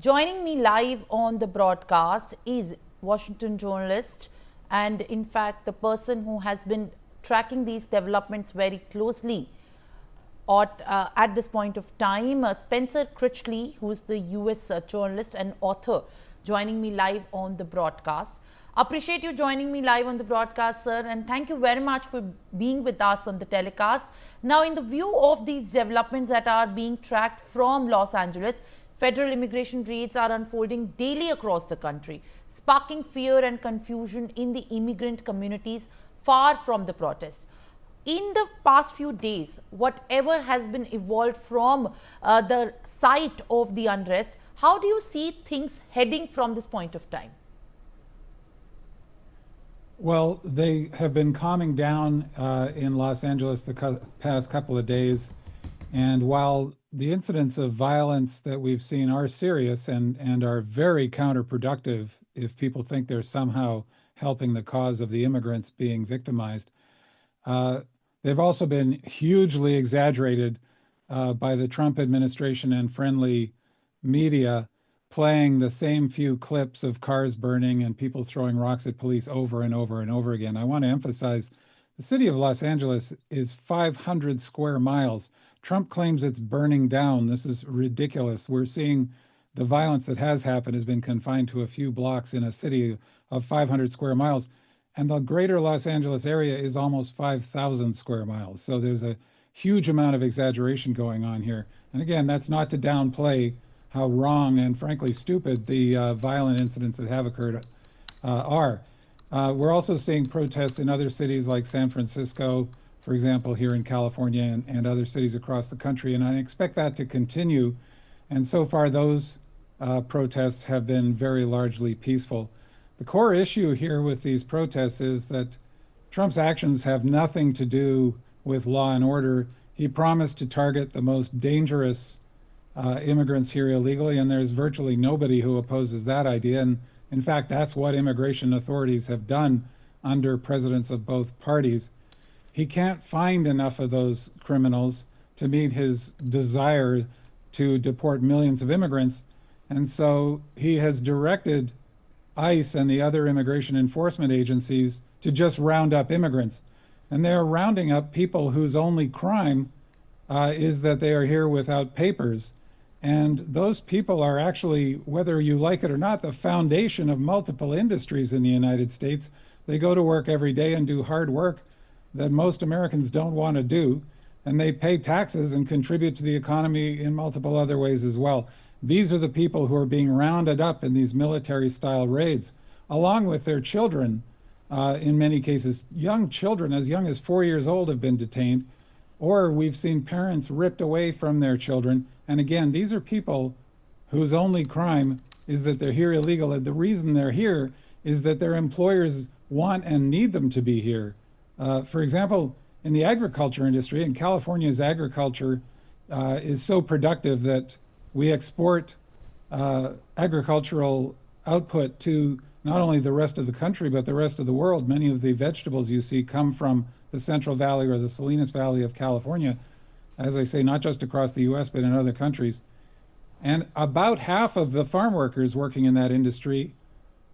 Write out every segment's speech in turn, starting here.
Joining me live on the broadcast is Washington journalist and in fact the person who has been tracking these developments very closely at this point of time, Spencer Critchley, who is the US journalist and author, joining me live on the broadcast. Appreciate you joining me live on the broadcast, sir, and thank you very much for being with us on the telecast. Now, in the view of these developments that are being tracked from Los Angeles, federal immigration raids are unfolding daily across the country, sparking fear and confusion in the immigrant communities far from the protest. In the past few days, whatever has been evolved from the site of the unrest, how do you see things heading from this point of time? Well, they have been calming down in Los Angeles the past couple of days. And while the incidents of violence that we've seen are serious and are very counterproductive if people think they're somehow helping the cause of the immigrants being victimized, they've also been hugely exaggerated by the Trump administration and friendly media, playing the same few clips of cars burning and people throwing rocks at police over and over and over again. I want to emphasize the city of Los Angeles is 500 square miles. Trump claims it's burning down. This is ridiculous. We're seeing the violence that has happened has been confined to a few blocks in a city of 500 square miles. And the greater Los Angeles area is almost 5,000 square miles. So there's a huge amount of exaggeration going on here. And again, that's not to downplay how wrong and frankly stupid the violent incidents that have occurred are. We're also seeing protests in other cities like San Francisco, for example, here in California and other cities across the country. And I expect that to continue. And so far, those protests have been very largely peaceful. The core issue here with these protests is that Trump's actions have nothing to do with law and order. He promised to target the most dangerous immigrants here illegally, and there's virtually nobody who opposes that idea. And in fact, that's what immigration authorities have done under presidents of both parties. He can't find enough of those criminals to meet his desire to deport millions of immigrants. And so he has directed ICE and the other immigration enforcement agencies to just round up immigrants. And they're rounding up people whose only crime is that they are here without papers. And those people are actually, whether you like it or not, the foundation of multiple industries in the United States. They go to work every day and do hard work that most Americans don't want to do. And they pay taxes and contribute to the economy in multiple other ways as well. These are the people who are being rounded up in these military-style raids, along with their children. In many cases, young children as young as 4 years old have been detained, or we've seen parents ripped away from their children. And again, these are people whose only crime is that they're here illegal. And the reason they're here is that their employers want and need them to be here. For example, in the agriculture industry, and California's agriculture is so productive that we export agricultural output to not only the rest of the country, but the rest of the world. Many of the vegetables you see come from the Central Valley or the Salinas Valley of California, as I say, not just across the US, but in other countries. And about half of the farm workers working in that industry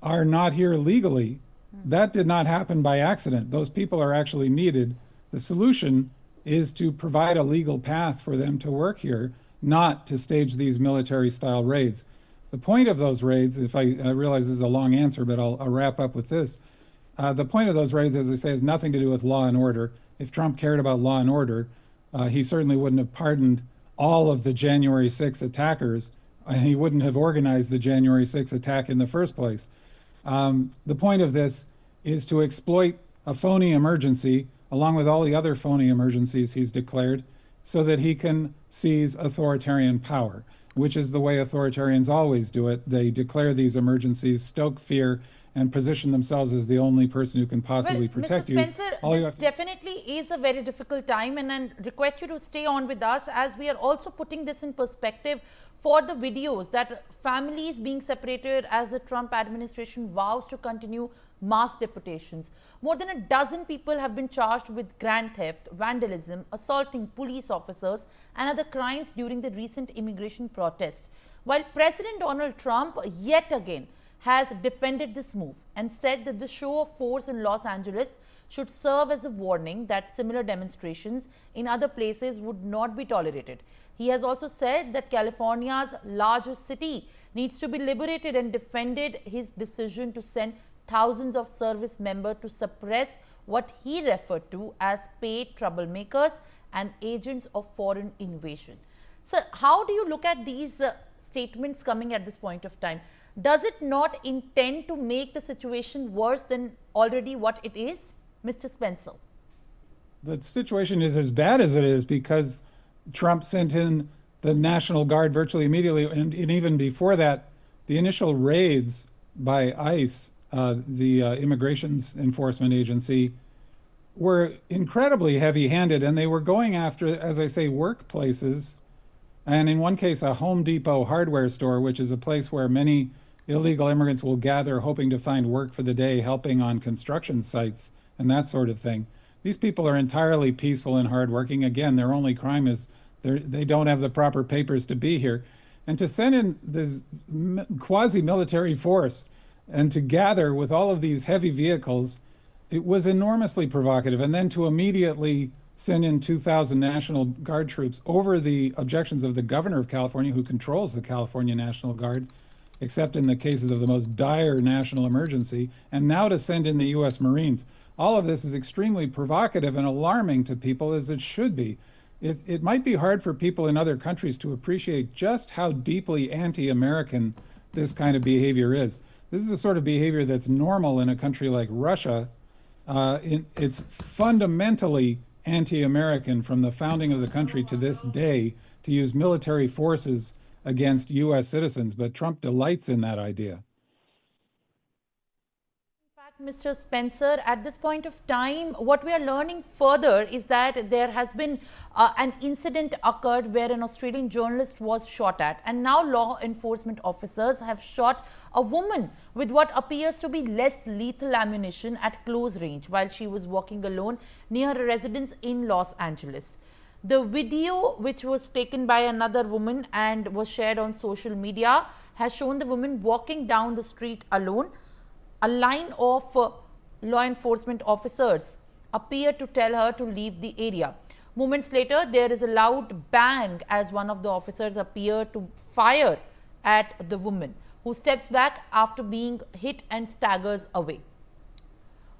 are not here legally. That did not happen by accident. Those people are actually needed. The solution is to provide a legal path for them to work here, not to stage these military-style raids. The point of those raids, if I realize this is a long answer, but I'll wrap up with this. The point of those raids, as I say, has nothing to do with law and order. If Trump cared about law and order, he certainly wouldn't have pardoned all of the January 6 attackers, and he wouldn't have organized the January 6 attack in the first place. The point of this is to exploit a phony emergency, along with all the other phony emergencies he's declared, so that he can seize authoritarian power, which is the way authoritarians always do it. They declare these emergencies, stoke fear, and position themselves as the only person who can possibly protect you. Mr. Spencer, this definitely is a very difficult time, and I request you to stay on with us as we are also putting this in perspective for the videos that families being separated as the Trump administration vows to continue mass deportations. More than a dozen people have been charged with grand theft, vandalism, assaulting police officers and other crimes during the recent immigration protest. While President Donald Trump yet again has defended this move and said that the show of force in Los Angeles should serve as a warning that similar demonstrations in other places would not be tolerated. He has also said that California's largest city needs to be liberated and defended his decision to send thousands of service members to suppress what he referred to as paid troublemakers and agents of foreign invasion. So, how do you look at these statements coming at this point of time? Does it not intend to make the situation worse than already what it is, Mr. Spencer? The situation is as bad as it is because Trump sent in the National Guard virtually immediately, and even before that, the initial raids by ICE, the Immigrations Enforcement Agency, were incredibly heavy-handed, and they were going after, as I say, workplaces, and in one case, a Home Depot hardware store, which is a place where many illegal immigrants will gather hoping to find work for the day, helping on construction sites and that sort of thing. These people are entirely peaceful and hardworking. Again, their only crime is they don't have the proper papers to be here. And to send in this quasi-military force and to gather with all of these heavy vehicles, it was enormously provocative. And then to immediately send in 2,000 National Guard troops over the objections of the governor of California, who controls the California National Guard, except in the cases of the most dire national emergency, and now to send in the U.S. Marines. All of this is extremely provocative and alarming to people, as it should be. It might be hard for people in other countries to appreciate just how deeply anti-American this kind of behavior is. This is the sort of behavior that's normal in a country like Russia. It's fundamentally anti-American from the founding of the country to this day to use military forces against U.S. citizens, but Trump delights in that idea. Mr. Spencer, at this point of time, what we are learning further is that there has been an incident occurred where an Australian journalist was shot at, and now law enforcement officers have shot a woman with what appears to be less lethal ammunition at close range while she was walking alone near a residence in Los Angeles. The video, which was taken by another woman and was shared on social media, has shown the woman walking down the street alone. A line of law enforcement officers appear to tell her to leave the area. Moments later, there is a loud bang as one of the officers appear to fire at the woman, who steps back after being hit and staggers away.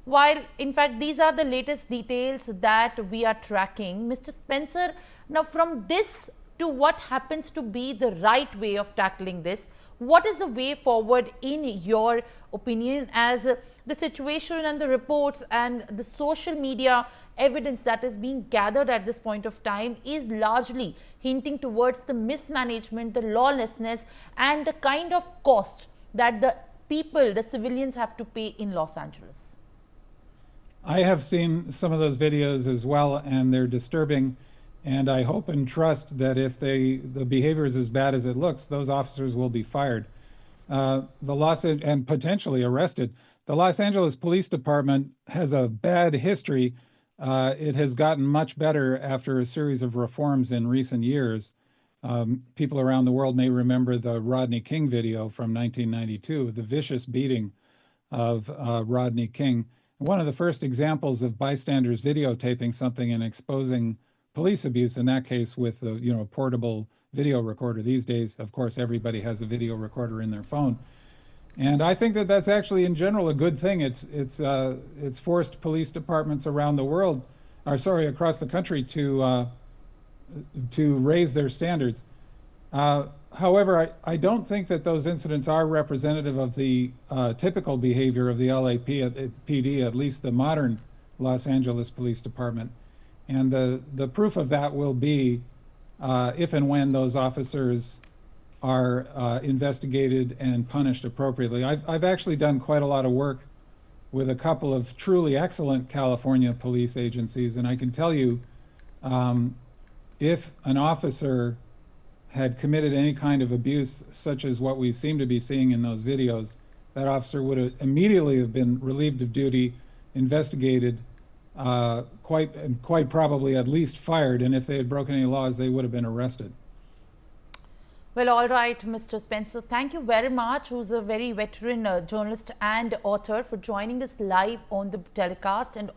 While, in fact, these are the latest details that we are tracking, Mr. Spencer, now from this to what happens to be the right way of tackling this, what is the way forward in your opinion, as the situation and the reports and the social media evidence that is being gathered at this point of time is largely hinting towards the mismanagement, the lawlessness, and the kind of cost that the people, the civilians, have to pay in Los Angeles? I have seen some of those videos as well, and they're disturbing. And I hope and trust that if the behavior is as bad as it looks, those officers will be fired and potentially arrested. The Los Angeles Police Department has a bad history. It has gotten much better after a series of reforms in recent years. People around the world may remember the Rodney King video from 1992, the vicious beating of Rodney King. One of the first examples of bystanders videotaping something and exposing police abuse, in that case with a portable video recorder. These days, of course, everybody has a video recorder in their phone. And I think that that's actually in general a good thing. It's forced police departments around the world, across the country to raise their standards. However, I don't think that those incidents are representative of the typical behavior of the LAPD, at least the modern Los Angeles Police Department. And the proof of that will be if and when those officers are investigated and punished appropriately. I've actually done quite a lot of work with a couple of truly excellent California police agencies, and I can tell you, if an officer had committed any kind of abuse, such as what we seem to be seeing in those videos, that officer would have immediately have been relieved of duty, investigated, quite probably at least fired, and if they had broken any laws, they would have been arrested. Well, all right, Mr. Spencer, thank you very much, who's a very veteran journalist and author, for joining us live on the telecast, and